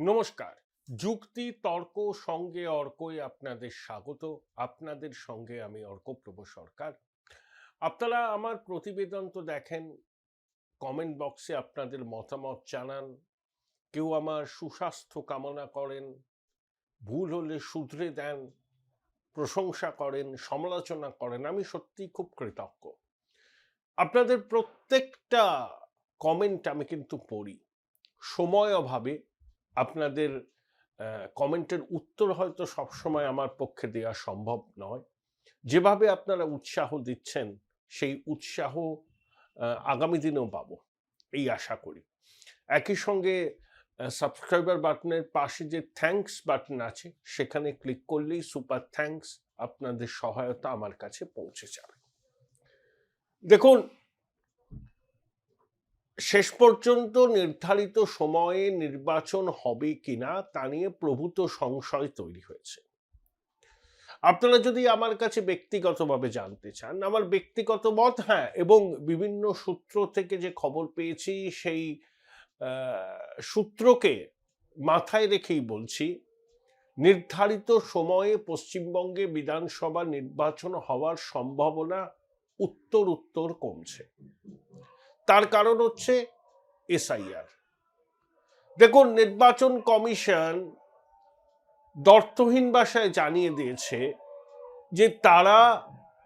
নমস্কার। যুক্তি তর্ক সঙ্গে অর্কই আপনাদের স্বাগত। আপনাদের সঙ্গে আমি অর্কপ্রভ সরকার। আপনারা আমার প্রতিবেদন তো দেখেন, কমেন্ট বক্সে আপনাদের মতামত জানান, কেউ আমার সুস্বাস্থ্য কামনা করেন, ভুল হলে শুধরে দেন, প্রশংসা করেন, সমালোচনা করেন। আমি সত্যিই খুব কৃতজ্ঞ। আপনাদের প্রত্যেকটা কমেন্ট আমি কিন্তু পড়ি। সময় অভাবে আপনাদের কমেন্টের উত্তর হয়তো সবসময় আমার পক্ষে দেওয়া সম্ভব নয়। যেভাবে আপনারা উৎসাহ দিচ্ছেন, সেই উৎসাহ আগামী দিনেও পাবো, এই আশা করি। একই সঙ্গে সাবস্ক্রাইবার বাটনের পাশে যে থ্যাঙ্কস বাটন আছে, সেখানে ক্লিক করলেই সুপার থ্যাঙ্কস, আপনাদের সহায়তা আমার কাছে পৌঁছে যাবে। দেখুন, শেষ পর্যন্ত নির্ধারিত সময়ে নির্বাচন হবে কিনা তা নিয়ে প্রভূত সংশয় তৈরি হয়েছে। আপনারা যদি আমার কাছে ব্যক্তিগতভাবে জানতে চান, আমার ব্যক্তিগত মত, হ্যাঁ, এবং বিভিন্ন সূত্র থেকে যে খবর পেয়েছি সেই সূত্রকে মাথায় রেখেই বলছি, নির্ধারিত সময়ে পশ্চিমবঙ্গে বিধানসভা নির্বাচন হওয়ার সম্ভাবনা উত্তর কমছে। তার কারণ হচ্ছে এসআইআর। দেখুন, নির্বাচন কমিশন দ্ব্যর্থহীন ভাষায় জানিয়ে দিয়েছে যে তারা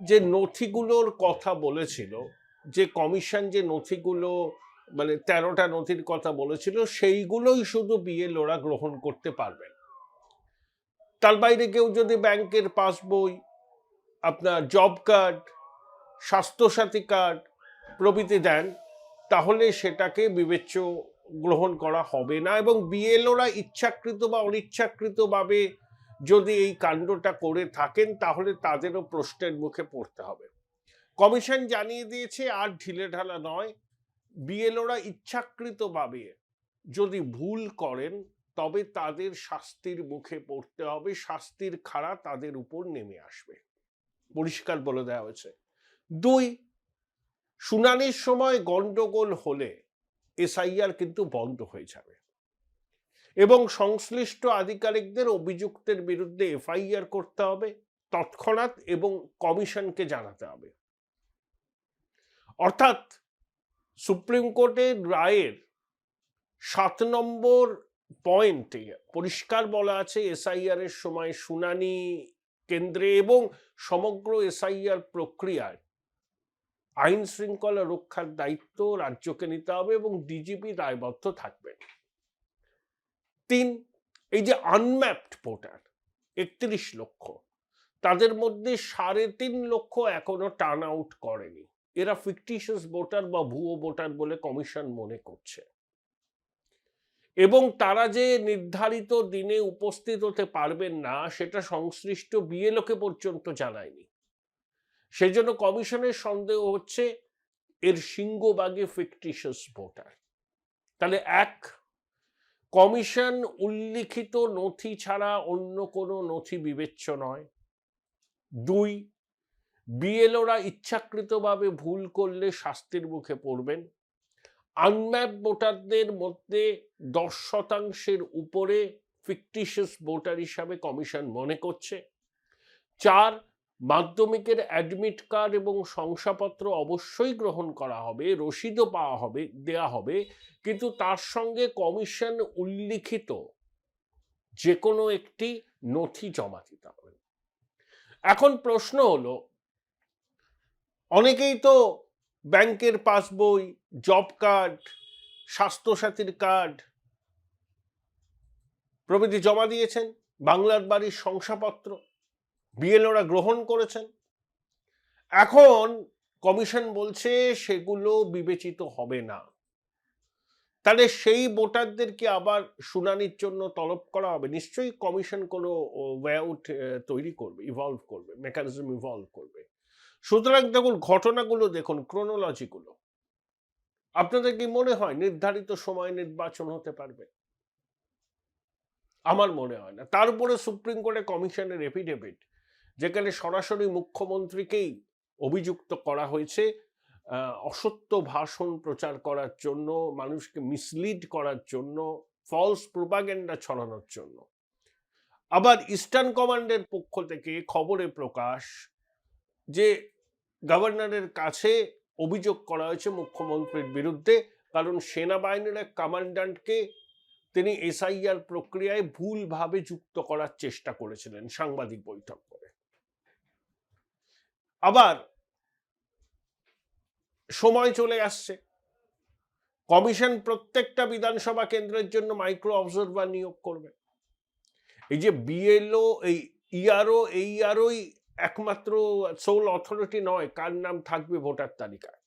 যে নথিগুলোর কথা বলেছিল, যে কমিশন যে নথিগুলো, মানে 13টা নথির কথা বলেছিল, সেইগুলোই শুধু বিএলওরা গ্রহণ করতে পারবেন। তার বাইরে কেউ যদি ব্যাংকের পাসবই, আপনার জব কার্ড, স্বাস্থ্যসাথী কার্ড প্রভৃতি দেন, তাহলে সেটাকে বিবেচ্য গ্রহণ করা হবে না। এবং বিএলওরা ইচ্ছাকৃত বা অনিচ্ছাকৃতভাবে যদি এই কাণ্ডটা করে থাকেন, তাহলে তাদেরও প্রশ্নের মুখে পড়তে হবে। কমিশন জানিয়ে দিয়েছে, আর ঢিলেঢালা নয়। বিএলওরা ইচ্ছাকৃতভাবে যদি ভুল করেন, তবে তাদের শাস্তির মুখে পড়তে হবে, শাস্তির খাড়া তাদের উপর নেমে আসবে, পরিষ্কার বলে দেওয়া হয়েছে। 2, শুনানির সময় গন্ডগোল হলে এসআইআর কিন্তু বন্ধ হয়ে যাবে এবং সংশ্লিষ্ট আধিকারিকদের অভিযুক্তের বিরুদ্ধে এফআইআর করতে হবে তৎক্ষণাৎ এবং কমিশনকে জানাতে হবে। অর্থাৎ সুপ্রিম কোর্টের রায়ের 7 নম্বর পয়েন্টে পরিষ্কার বলা আছে, এসআইআর এর সময় শুনানি কেন্দ্রে এবং সমগ্র এসআইআর প্রক্রিয়ায় আইন শৃঙ্খলা রক্ষার দায়িত্ব রাজ্যকে নিতে হবে এবং ডিজিপি দায়বদ্ধ থাকবেন। 3, এই যে আনম্যাপড ভোটার 31 লক্ষ, তাদের মধ্যে 3.5 লক্ষ এখনো টার্ন আউট করেনি। এরা ফিকটিশিয়াস ভোটার বা ভুয়ো ভোটার বলে কমিশন মনে করছে এবং তারা যে নির্ধারিত দিনে উপস্থিত হতে পারবেন না, সেটা সংশ্লিষ্ট বিএলওকে পর্যন্ত জানায়নি। সেই জন্য কমিশনের সন্দেহ হচ্ছে এর সিংহভাগে ফিকটিশিয়াস ভোটার। তাহলে 1, কমিশন উল্লিখিত নথি ছাড়া অন্য কোনো নথি বিবেচ্য নয়। 2, বিএলওরা ইচ্ছাকৃতভাবে ভুল করলে শাস্তির মুখে পড়বেন। আনম্যাপ ভোটারদের মধ্যে 10% উপরে ফিকটিশিয়াস ভোটার হিসাবে কমিশন মনে করছে। 4, মাধ্যমিকের অ্যাডমিট কার্ড এবং শংসাপত্র অবশ্যই গ্রহণ করা হবে, রসিদও দেওয়া হবে, কিন্তু তার সঙ্গে কমিশন উল্লিখিত যে কোনো একটি নথি জমা দিতে হবে। এখন প্রশ্ন হলো, অনেকেই তো ব্যাংকের পাসবই, জব কার্ড, স্বাস্থ্যসাথীর কার্ড প্রভৃতি জমা দিয়েছেন, বাংলার বাড়ির শংসাপত্র বিএলওরা গ্রহণ করেছেন। এখন কমিশন বলছে সেগুলো বিবেচিত হবে না। তাহলে সেই ভোটারদেরকে আবার শুনানির জন্য তলব করা হবে। নিশ্চয়ই কমিশন কোনো ওয়ে আউট তৈরি করবে, ইভলভ করবে, মেকানিজম ইভলভ করবে। সুতরাং দেখুন, ঘটনাগুলো দেখুন, ক্রোনোলজিগুলো। আপনাদের কি মনে হয় নির্ধারিত সময়ে নির্বাচন হতে পারবে? আমার মনে হয় না। তার উপরে সুপ্রিম কোর্টে কমিশনের এফিডেভিট, যেখানে সরাসরি মুখ্যমন্ত্রীকেই অভিযুক্ত করা হয়েছে অসত্য ভাষণ প্রচার করার জন্য, মানুষকে মিসলিড করার জন্য, ফলস প্রোপাগান্ডা ছড়ানোর জন্য। আবার ইস্টার্ন কমান্ডের পক্ষ থেকে খবরে প্রকাশ যে গভর্নরের কাছে অভিযোগ করা হয়েছে মুখ্যমন্ত্রীর বিরুদ্ধে, কারণ সেনাবাহিনীর এক কমান্ড্যান্টকে তিনি এসআইআর প্রক্রিয়ায় ভুলভাবে যুক্ত করার চেষ্টা করেছিলেন সাংবাদিক বৈঠক করে। আবার সময় চলে আসছে, কমিশন প্রত্যেকটা বিধানসভা কেন্দ্রের জন্য মাইক্রো অবজারভার নিয়োগ করবে। এই যে বিএলও, এই ইআরও, এই ইআরওই একমাত্র সোল অথরিটি নয় কার নাম থাকবে ভোটার তালিকায়,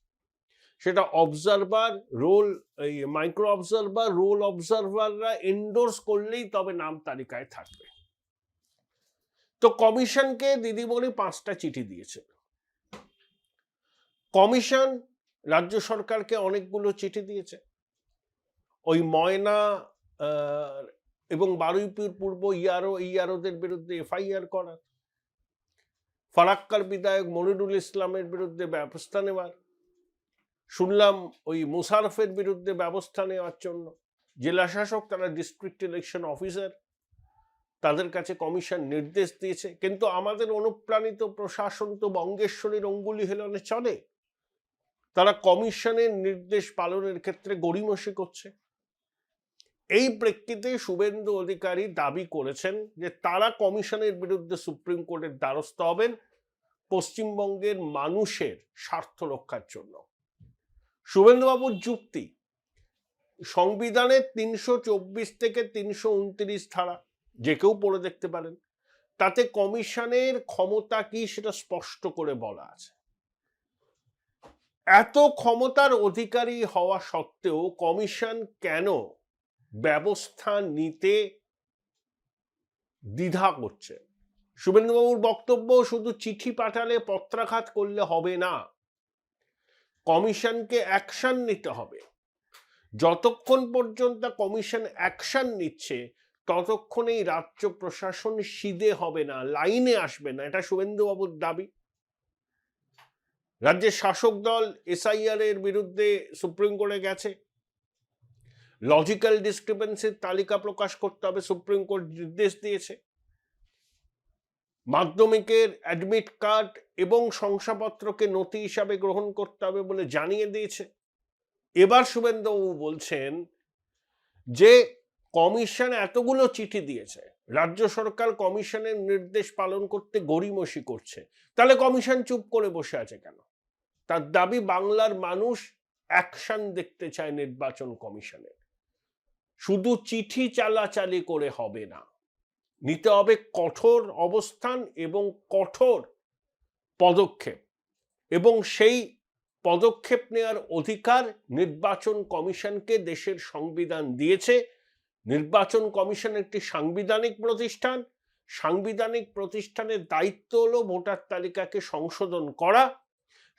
সেটা অবজারভার, রোল, এই মাইক্রো অবজারভার, রোল অবজারভাররা এন্ডোর্স করলেই তবে নাম তালিকায় থাকবে। তো কমিশনকে দিদিমণি 5টা চিঠি দিয়েছে। কমিশন রাজ্য সরকারকে অনেকগুলো চিঠি দিয়েছে। ওই ময়না এবং বারুইপুর পূর্ব ইআরওদের বিরুদ্ধে এফআইআর করার, ফারাক্কার বিধায়ক মনিরুল ইসলামের বিরুদ্ধে ব্যবস্থা নেওয়ার, শুনলাম ওই মুশারফের বিরুদ্ধে ব্যবস্থা নেওয়ার জন্য জেলা শাসক, তারা ডিস্ট্রিক্ট ইলেকশন অফিসার, তাদের কাছে কমিশন নির্দেশ দিয়েছে। কিন্তু আমাদের অনুপ্রাণিত প্রশাসন তো বঙ্গেশ্বরীর অঙ্গুলি হেলনে চলে, তারা কমিশনের নির্দেশ পালনের ক্ষেত্রে গড়িমসি করছে। এই প্রেক্ষিতে শুভেন্দু অধিকারী দাবি করেছেন যে তারা কমিশনের বিরুদ্ধে সুপ্রিম কোর্টের দ্বারস্থ হবেন পশ্চিমবঙ্গের মানুষের স্বার্থ রক্ষার জন্য। শুভেন্দুবাবুর যুক্তি, সংবিধানের 324 থেকে 329 ধারা যে কেউ পড়ে দেখতে পারেন, তাতে কমিশনের ক্ষমতা কি সেটা স্পষ্ট করে বলা আছে। এত ক্ষমতার অধিকারী হওয়া সত্ত্বেও কমিশন কেন ব্যবস্থা নিতে দ্বিধা করছে? শুভেন্দুবাবুর বক্তব্য, শুধু চিঠি পাঠালে, পত্রাঘাত করলে হবে না, কমিশনকে অ্যাকশন নিতে হবে। যতক্ষণ পর্যন্ত কমিশন অ্যাকশন নিচ্ছে ততক্ষণ এই রাজ্য প্রশাসন সিধে হবে না, লাইনে আসবে না, এটা শুভেন্দুবাবুর দাবি। রাজ্যের শাসক দল এসআইআর এর বিরুদ্ধে সুপ্রিম কোর্টে গেছে, লজিক্যাল ডিসক্রিপেন্সির তালিকা প্রকাশ করতে হবে, সুপ্রিম কোর্ট নির্দেশ দিয়েছে। মাধ্যমিকের অ্যাডমিট কার্ড এবং শংসাপত্রকে নথি হিসাবে গ্রহণ করতে হবে বলে জানিয়ে দিয়েছে। এবার শুভেন্দুবাবু বলছেন যে কমিশন এতগুলো চিঠি দিয়েছে, রাজ্য সরকার কমিশনের নির্দেশ পালন করতে গড়িমসি করছে, তাহলে কমিশন চুপ করে বসে আছে কেন? তার দাবি, বাংলার মানুষ অ্যাকশন দেখতে চায় নির্বাচন কমিশনের। শুধু চিঠি চালাচালি করে হবে না, নিতে হবে কঠোর অবস্থান এবং কঠোর পদক্ষেপ, এবং সেই পদক্ষেপ নেওয়ার অধিকার নির্বাচন কমিশনকে দেশের সংবিধান দিয়েছে। নির্বাচন কমিশন একটি সাংবিধানিক প্রতিষ্ঠান, সাংবিধানিক প্রতিষ্ঠানের দায়িত্ব হলো ভোটার তালিকাকে সংশোধন করা।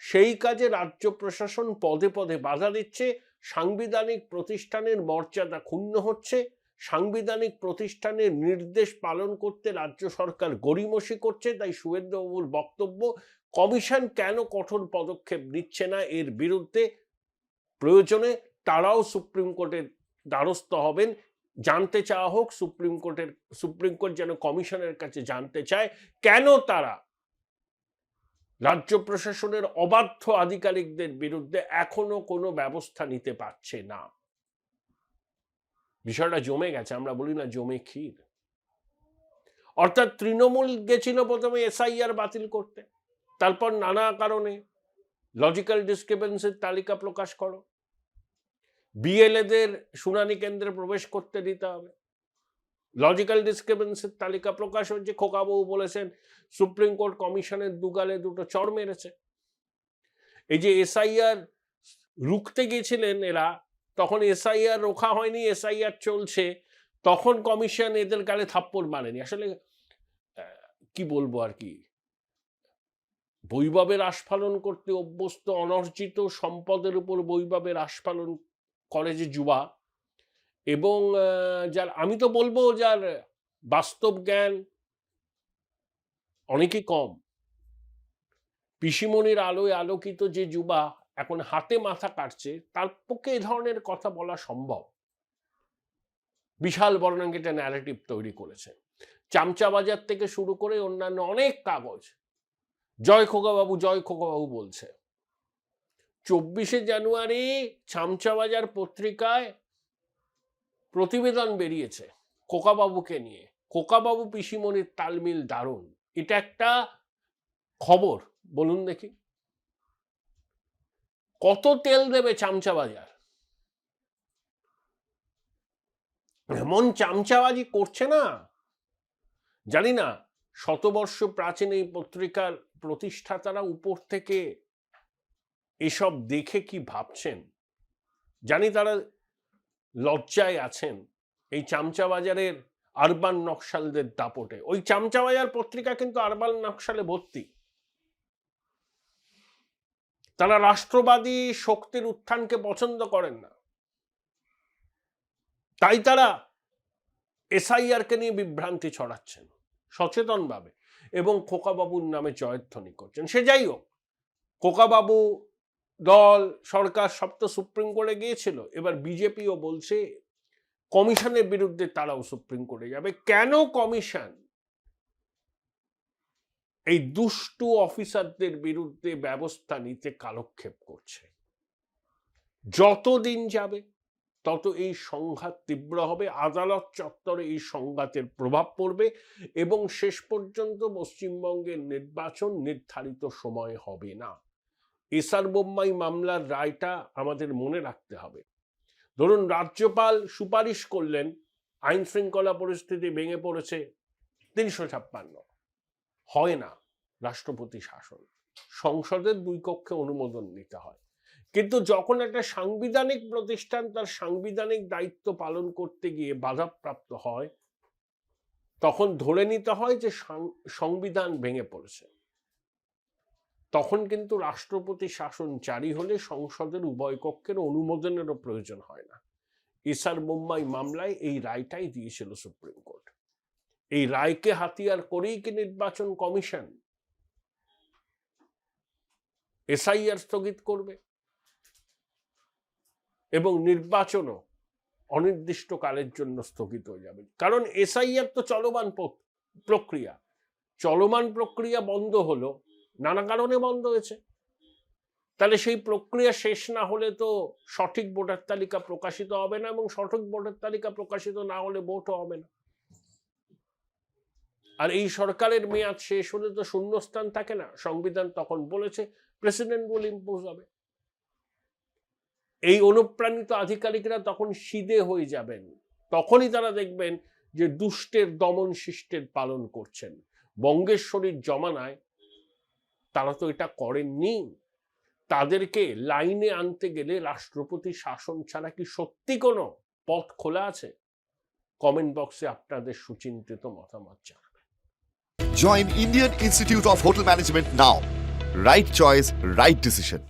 সেই কাজে রাজ্য প্রশাসন পদে পদে বাধা দিচ্ছে, সাংবিধানিক প্রতিষ্ঠানের মর্যাদা ক্ষুণ্ণ হচ্ছে, সাংবিধানিক প্রতিষ্ঠানের নির্দেশ পালন করতে রাজ্য সরকার গড়িমসি করছে। তাই শুভেন্দুবাবুর বক্তব্য, কমিশন কেন কঠোর পদক্ষেপ নিচ্ছে না এর বিরুদ্ধে, প্রয়োজনে তারাও সুপ্রিম কোর্টের দ্বারস্থ হবেন। জানতে চাওয়া হোক সুপ্রিম কোর্ট যেন কমিশনের কাছে জানতে চায় কেন তারা রাজ্য প্রশাসনের অবাধ্য আধিকারিকদের বিরুদ্ধে এখনো কোনো ব্যবস্থা নিতে পারছে না। বিষয়টা জমে গেছে, আমরা বলি না জমে ক্ষীর। অর্থাৎ তৃণমূল গেছিল প্রথমে এসআইআর বাতিল করতে, তারপর নানা কারণে লজিক্যাল ডিসক্রিপেন্সির তালিকা প্রকাশ করো, বিএলএদের শুনানি কেন্দ্রে প্রবেশ করতে দিতে হবে, লজিক্যাল ডিসক্রিপেন্সির তালিকা প্রকাশ হচ্ছে। খোকাবাবু বলেছেন সুপ্রিম কোর্ট কমিশনের দুগালে দুটো চড় মেরেছে। এই যে এসআইআর রুখতে গিয়েছিলেন এরা, তখন এসআইআর রোখা হয়নি, এসআইআর চলছে, তখন কমিশন এদের গালে থাপ্পড় মারেনি। আসলে কি বলবো আর কি, বৈভবের আস্ফালন করতে অভ্যস্ত অনর্জিত সম্পদের উপর বৈভবের আস্ফালন করে যে যুবা, এবং যার, আমি তো বলবো যার বাস্তব জ্ঞান অনেকই কম, পিসিমণির আলোয় আলোকিত যে যুবা এখন হাতে মাথা কাটছে, তার পক্ষে এ ধরনের কথা বলা সম্ভব। বিশাল বড় নাকি একটা ন্যারেটিভ তৈরি করেছে। চামচা বাজার থেকে শুরু করে অন্যান্য অনেক কাগজ জয় খোকাবাবু বলছে। 24শে জানুয়ারি চামচা বাজার পত্রিকায় প্রতিবেদন বেরিয়েছে খোকাবাবুকে নিয়ে। খোকাবাবু পিসিমণির তালমিল দারুণ, এটা একটা খবর। বলুন দেখি, কত তেল দেবে চামচা বাজার? এমন চামচাবাজি করছে না, জানি না শতবর্ষ প্রাচীন এই পত্রিকার প্রতিষ্ঠাতারা উপর থেকে এসব দেখে কি ভাবছেন। জানি তারা লজ্জায় আছেন এই চামচা বাজারের আরবান নকশালদের দাপটে। ওই চামচা বাজার পত্রিকা কিন্তু আরবান নকশালে ভর্তি। তারা রাষ্ট্রবাদী শক্তির উত্থানকে পছন্দ করেন না, তাই তারা এসআইআরকে নিয়ে বিভ্রান্তি ছড়াচ্ছেন সচেতনভাবে এবং খোকাবাবুর নামে জয়ধ্বনি করছেন। সে যাই হোক, খোকাবাবু, দল, সরকার সব তো সুপ্রিম কোর্টে গিয়েছিল। এবার বিজেপিও বলছে কমিশনের বিরুদ্ধে তারাও সুপ্রিম কোর্টে যাবে। কেন কমিশন এই দুষ্টু অফিসারদের বিরুদ্ধে ব্যবস্থা নিতে কালক্ষেপ করছে? যত দিন যাবে তত এই সংঘাত তীব্র হবে, আদালত চত্বরে এই সংঘাতের প্রভাব পড়বে এবং শেষ পর্যন্ত পশ্চিমবঙ্গের নির্বাচন নির্ধারিত সময় হবে না। এসআর বোম্মাই মামলার রায়টা আমাদের মনে রাখতে হবে। ধরুন রাজ্যপাল সুপারিশ করলেন, আইন শৃঙ্খলা পরিস্থিতি ভেঙে পড়েছে, 356 হয় না, রাষ্ট্রপতি শাসন, সংসদের 2 কক্ষে অনুমোদন নিতে হয়। কিন্তু যখন একটা সাংবিধানিক প্রতিষ্ঠান তার সাংবিধানিক দায়িত্ব পালন করতে গিয়ে বাধাপ্রাপ্ত হয়, তখন ধরে নিতে হয় যে সংবিধান ভেঙে পড়েছে। তখন কিন্তু রাষ্ট্রপতি শাসন জারি হলে সংসদের উভয় কক্ষের অনুমোদনেরও প্রয়োজন হয় না। এসআর বোম্মাই মামলায় এই রায়টাই দিয়েছিল সুপ্রিম কোর্ট। এই রায়কে হাতিয়ার করেই কি নির্বাচন কমিশন এসআইআর স্থগিত করবে এবং নির্বাচনও অনির্দিষ্টকালের জন্য স্থগিত হয়ে যাবে? কারণ এসআইআর তো চলমান প্রক্রিয়া, চলমান প্রক্রিয়া বন্ধ হলো, নানা কারণে বন্ধ হয়েছে। তাহলে সেই প্রক্রিয়া শেষ না হলে তো সঠিক ভোটার তালিকা প্রকাশিত হবে না, এবং সঠিক ভোটার তালিকা প্রকাশিত না হলে ভোটও হবে না। আর এই সরকারের মেয়াদ শেষ হলে তো শূন্যস্থান থাকে না। সংবিধান তখন বলেছে প্রেসিডেন্ট রুল ইম্পোজ হবে। এই অনুপ্রাণিত আধিকারিকরা তখন সিধে হয়ে যাবেন, তখনই তারা দেখবেন যে দুষ্টের দমন শিষ্টের পালন করছেন। বঙ্গেশ্বরীর জমানায় তারা তো এটা করেননি। তাদেরকে লাইনে আনতে গেলে রাষ্ট্রপতি শাসন ছাড়া কি সত্যি কোনো পথ খোলা আছে? কমেন্ট বক্সে আপনাদের সুচিন্তিত মতামত জানাবেন। Join Indian Institute of Hotel Management now. Right choice, right decision.